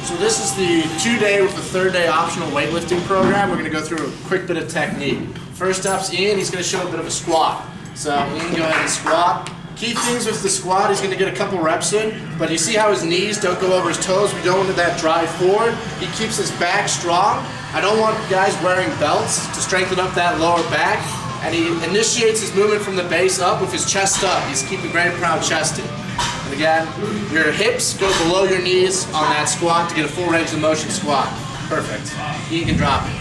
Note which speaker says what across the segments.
Speaker 1: So this is the 2-day with the 3rd-day optional weightlifting program. We're going to go through a quick bit of technique. First up's Ian. He's going to show a bit of a squat. So Ian, go ahead and squat. Key things with the squat, he's going to get a couple reps in, but you see how his knees don't go over his toes? We don't want that drive forward. He keeps his back strong. I don't want guys wearing belts to strengthen up that lower back. And he initiates his movement from the base up with his chest up. He's keeping very proud chested. And again, your hips go below your knees on that squat to get a full range of motion squat. Perfect. You can drop it.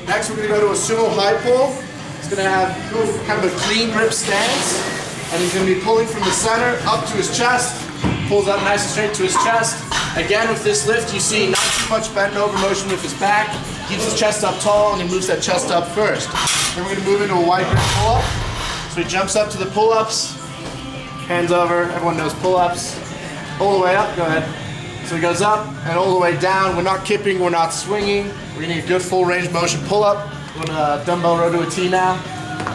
Speaker 1: Next, we're going to go to a sumo high pull. He's going to have kind of a clean grip stance. And he's going to be pulling from the center up to his chest. Pulls up nice and straight to his chest. Again, with this lift, you see not too much bend over motion with his back. Keeps his chest up tall and he moves that chest up first. Then we're going to move into a wide grip pull-up. So he jumps up to the pull-ups, hands over, everyone knows pull-ups, all the way up, go ahead. So he goes up and all the way down. We're not kipping, we're not swinging. We're getting a good full range motion pull-up. We're going to dumbbell row to a T now.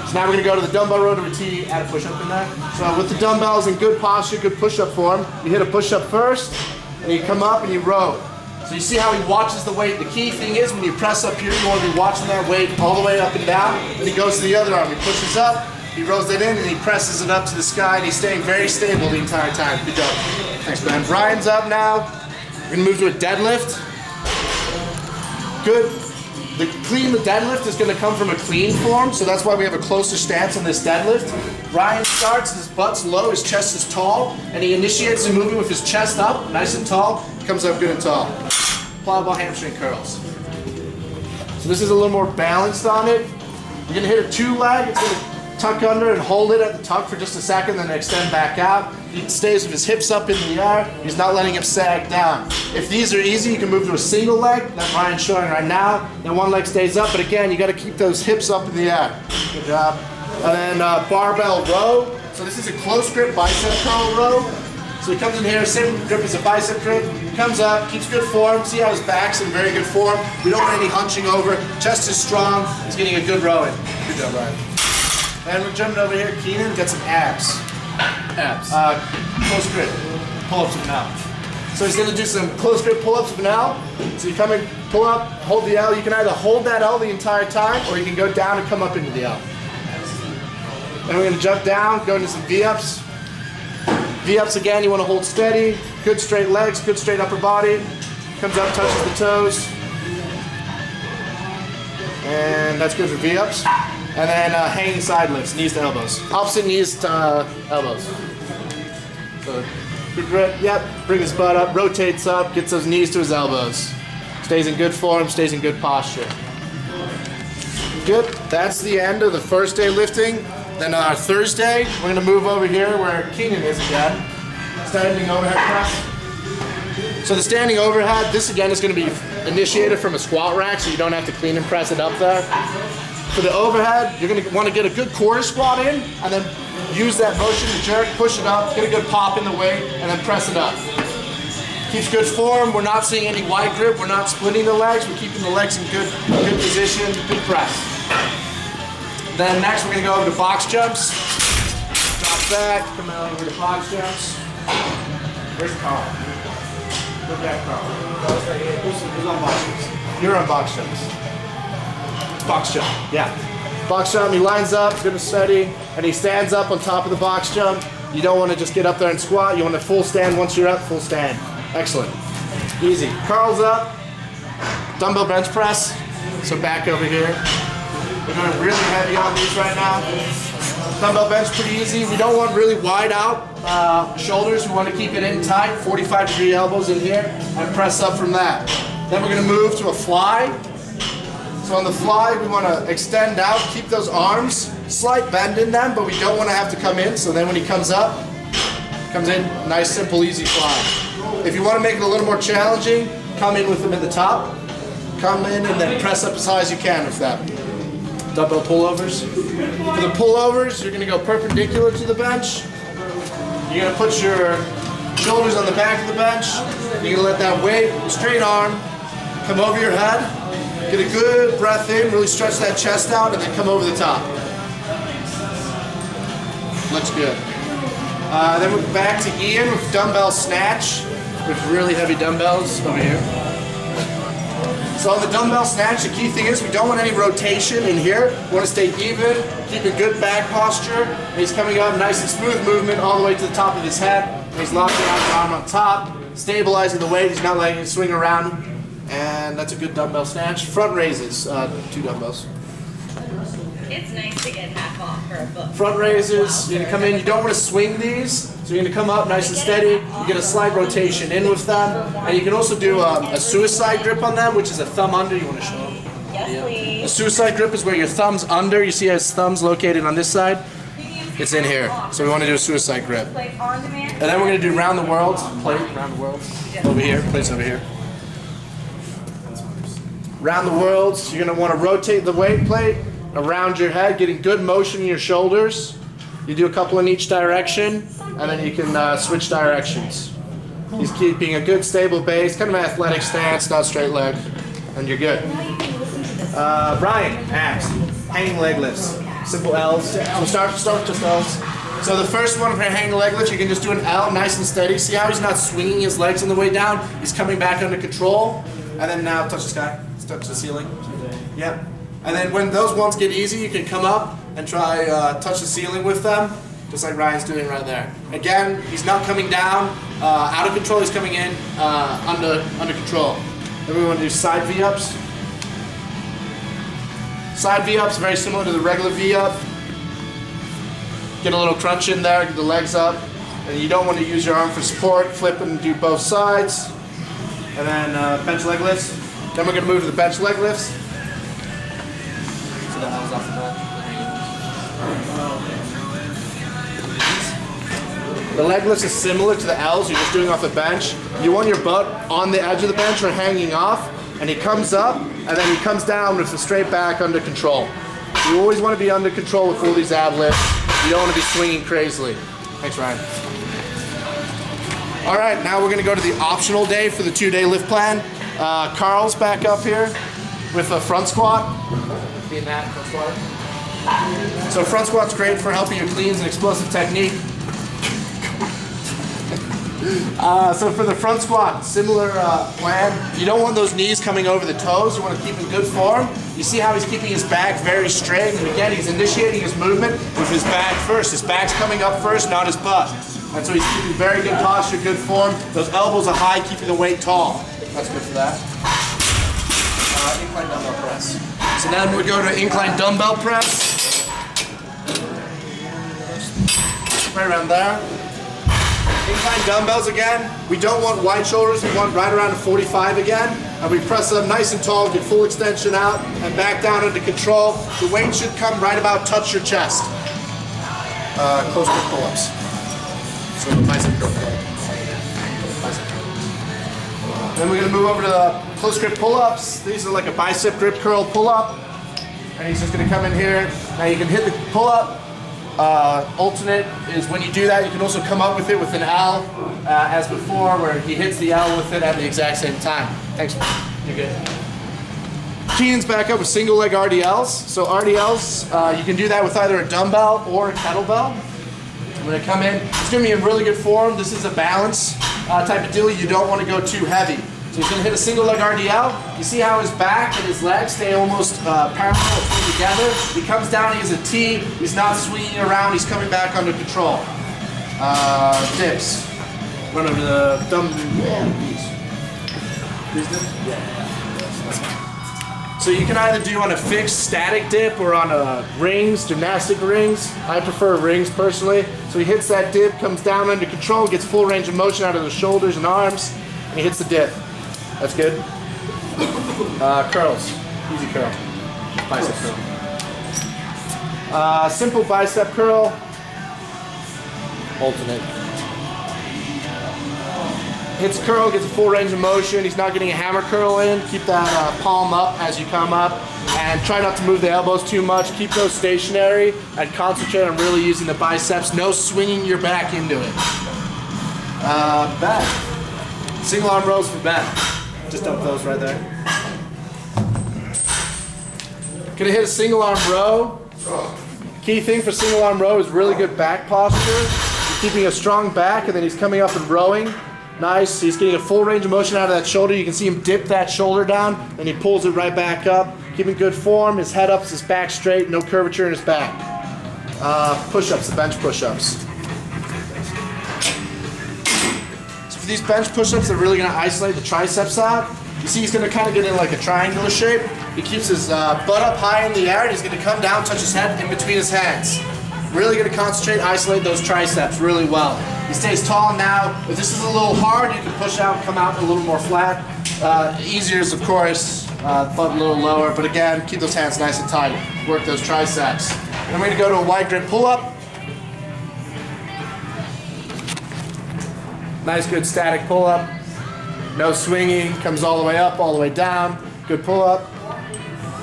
Speaker 1: So now we're going to go to the dumbbell row to a T, add a push-up in there. So with the dumbbells in good posture, good push-up form, you hit a push-up first, and you come up and you row. So you see how he watches the weight. The key thing is when you press up here, you want to be watching that weight all the way up and down. Then he goes to the other arm. He pushes up, he rolls it in, and he presses it up to the sky, and he's staying very stable the entire time. Good job. Thanks, man. Brian's up now. We're going to move to a deadlift. Good. The deadlift is going to come from a clean form, so that's why we have a closer stance on this deadlift. Ryan starts, his butt's low, his chest is tall, and he initiates the movement with his chest up, nice and tall, comes up good and tall. Plyoable hamstring curls. So this is a little more balanced on it. You're going to hit a 2-leg, it's going to tuck under and hold it at the tuck for just a second, then extend back out. He stays with his hips up in the air. He's not letting him sag down. If these are easy, you can move to a single leg, that Ryan's showing right now. Then one leg stays up, but again, you got to keep those hips up in the air. Good job. And then barbell row. So this is a close grip bicep curl row. So he comes in here, same grip as a bicep grip, comes up, keeps good form. See how his back's in very good form. We don't want any hunching over. Chest is strong. He's getting a good row in. Good job, Ryan. And we're jumping over here. Keenan got some abs. Abs. Close grip. Pull-ups of an L. So he's going to do some close grip pull-ups of an L. So you come in, pull up, hold the L. You can either hold that L the entire time, or you can go down and come up into the L. Then we're going to jump down, go into some V-ups. V-ups again, you want to hold steady. Good straight legs, good straight upper body. Comes up, touches the toes. And that's good for V-ups. And then hanging side lifts, knees to elbows. Opposite knees to elbows. So, good grip, yep, bring his butt up, rotates up, gets those knees to his elbows. Stays in good form, stays in good posture. Good, that's the end of the first day lifting. Then our Thursday, we're gonna move over here where Keenan is again. Standing overhead press. So the standing overhead, this again is gonna be initiated from a squat rack, so you don't have to clean and press it up there. For the overhead, you're going to want to get a good quarter squat in, and then use that motion to jerk, push it up, get a good pop in the weight, and then press it up. Keeps good form. We're not seeing any wide grip. We're not splitting the legs. We're keeping the legs in good position, good press. Then next, we're going to go over to box jumps. Drop back, come over to box jumps. Where's Carl? Look at Carl. Who's on box jumps? You're on box jumps. Box jump, yeah. Box jump, he lines up, good and steady, and he stands up on top of the box jump. You don't want to just get up there and squat, you want to full stand. Once you're up, full stand. Excellent. Easy. Curls up, dumbbell bench press. So back over here. We're going really heavy on these right now. Dumbbell bench pretty easy. We don't want really wide out shoulders. We want to keep it in tight, 45-degree elbows in here, and press up from that. Then we're going to move to a fly. So on the fly, we want to extend out, keep those arms, slight bend in them, but we don't want to have to come in. So then when he comes up, comes in, nice, simple, easy fly. If you want to make it a little more challenging, come in with them at the top. Come in and then press up as high as you can with that. Dumbbell pullovers. For the pullovers, you're going to go perpendicular to the bench. You're going to put your shoulders on the back of the bench. You're going to let that weight, straight arm, come over your head. Get a good breath in, really stretch that chest out, and then come over the top. Looks good. Then we're back to Ian with dumbbell snatch with really heavy dumbbells over here. So on the dumbbell snatch, the key thing is we don't want any rotation in here. We want to stay even, keep a good back posture. And he's coming up nice and smooth movement all the way to the top of his head. And he's locking out his arm on top, stabilizing the weight. He's not letting it swing around. And that's a good dumbbell snatch. Front raises, 2 dumbbells.
Speaker 2: It's nice to get half off for a book.
Speaker 1: Front raises, you're going to come in, you don't want to swing these, so you're going to come up nice and steady, you get a slight rotation in with them, and you can also do a suicide grip on them, which is a thumb under. You want to show them?
Speaker 2: Yes, please.
Speaker 1: A suicide grip is where your thumb's under, you see his thumb's located on this side? It's in here, so we want to do a suicide grip. And then we're going to do round the world, plate, round the world, over here, plates over here. Round the world, so you're going to want to rotate the weight plate around your head, getting good motion in your shoulders. You do a couple in each direction, and then you can switch directions. He's keeping a good stable base, kind of an athletic stance, not straight leg, and you're good. Brian, abs, hanging leg lifts, simple L's. So start with just L's. So the first one for hanging leg lift, you can just do an L, nice and steady. See how he's not swinging his legs on the way down? He's coming back under control, and then now touch the sky, touch the ceiling. Yep. And then when those ones get easy, you can come up and try touch the ceiling with them, just like Ryan's doing right there. Again, he's not coming down, out of control, he's coming in under control. Then we want to do side V-ups. Side V-ups, very similar to the regular V-up. Get a little crunch in there, get the legs up. And you don't want to use your arm for support, flip and do both sides. And then bench leg lifts. Then we're going to move to the bench leg lifts. The L's off the back. The leg lifts is similar to the L's, you're just doing off the bench. You want your butt on the edge of the bench or hanging off, and he comes up, and then he comes down with a straight back under control. You always want to be under control with all these ab lifts. You don't want to be swinging crazily. Thanks, Ryan. All right, now we're going to go to the optional day for the 2-day lift plan. Carl's back up here with a front squat. In that front squat. So front squat's great for helping your cleans and explosive technique. So for the front squat, similar plan. You don't want those knees coming over the toes. You want to keep in good form. You see how he's keeping his back very straight, and again he's initiating his movement with his back first. His back's coming up first, not his butt. And so he's keeping very good posture, good form. Those elbows are high, keeping the weight tall. That's good for that. Incline dumbbell press. So then we go to incline dumbbell press. Right around there. Incline dumbbells again. We don't want wide shoulders, we want right around 45 again. And we press them nice and tall, get full extension out, and back down under control. The weight should come right about touch your chest. Close grip pull-ups. So the bicep curl pull-up. Then we're going to move over to the close grip pull-ups. These are like a bicep grip curl pull-up. And he's just going to come in here. Now you can hit the pull-up. Alternate is when you do that, you can also come up with it with an L, as before, where he hits the L with it at the exact same time. Thanks. You're good. Keenan's back up with single leg RDLs. So RDLs, you can do that with either a dumbbell or a kettlebell. I'm going to come in. It's going to be in really good form. This is a balance type of deal. You don't want to go too heavy. So he's going to hit a single leg RDL. You see how his back and his legs stay almost parallel together. He comes down, he has a T. He's not swinging around. He's coming back under control. Dips. Run over the dumbbell. These dips? Yeah. So you can either do on a fixed static dip or on a rings, gymnastic rings. I prefer rings personally. So he hits that dip, comes down under control, gets full range of motion out of the shoulders and arms, and he hits the dip. That's good. Curls. Easy curl. Bicep curl. Simple bicep curl. Alternate. Hits curl, gets a full range of motion. He's not getting a hammer curl in. Keep that palm up as you come up. And try not to move the elbows too much. Keep those stationary and concentrate on really using the biceps. No swinging your back into it. Back. Single arm rows for back. Just dump those right there. Gonna hit a single arm row. Key thing for single arm row is really good back posture. keeping a strong back, and then he's coming up and rowing. Nice. He's getting a full range of motion out of that shoulder. You can see him dip that shoulder down, and he pulls it right back up. Keeping good form. His head up, his back straight, no curvature in his back. Push-ups, the bench push-ups. So for these bench push-ups, they're really going to isolate the triceps out. You see he's going to kind of get in like a triangular shape. He keeps his butt up high in the air, and he's going to come down, touch his head in between his hands. Really going to concentrate, isolate those triceps really well. He stays tall now. If this is a little hard, you can push out, come out a little more flat. Easier is, of course, butt a little lower, but again, keep those hands nice and tight. Work those triceps. And we're going to go to a wide grip pull-up. Nice, good static pull-up. No swinging, comes all the way up, all the way down. Good pull-up.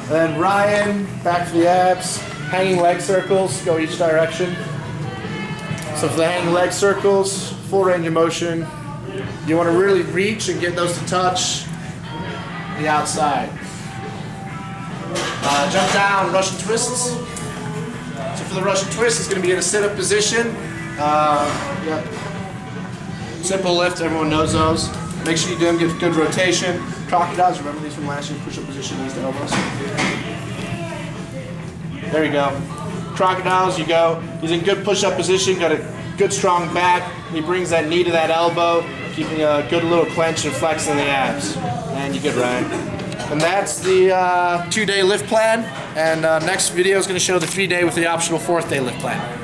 Speaker 1: Then Ryan, back for the abs. Hanging leg circles, go each direction. So for the hanging leg circles, full range of motion. You want to really reach and get those to touch the outside. Jump down, Russian twists. So for the Russian twist, it's going to be in a sit-up position. Yep. Simple lift, everyone knows those. Make sure you do them, get good rotation. Crocodiles, remember these from last year, push-up position, knees to elbows. There you go. Crocodiles, you go. He's in good push-up position, got a good strong back. He brings that knee to that elbow, keeping a good little clench and flex in the abs. And you're good, Ryan. And that's the 2-day lift plan. And next video is going to show the 3-day with the optional 4th day lift plan.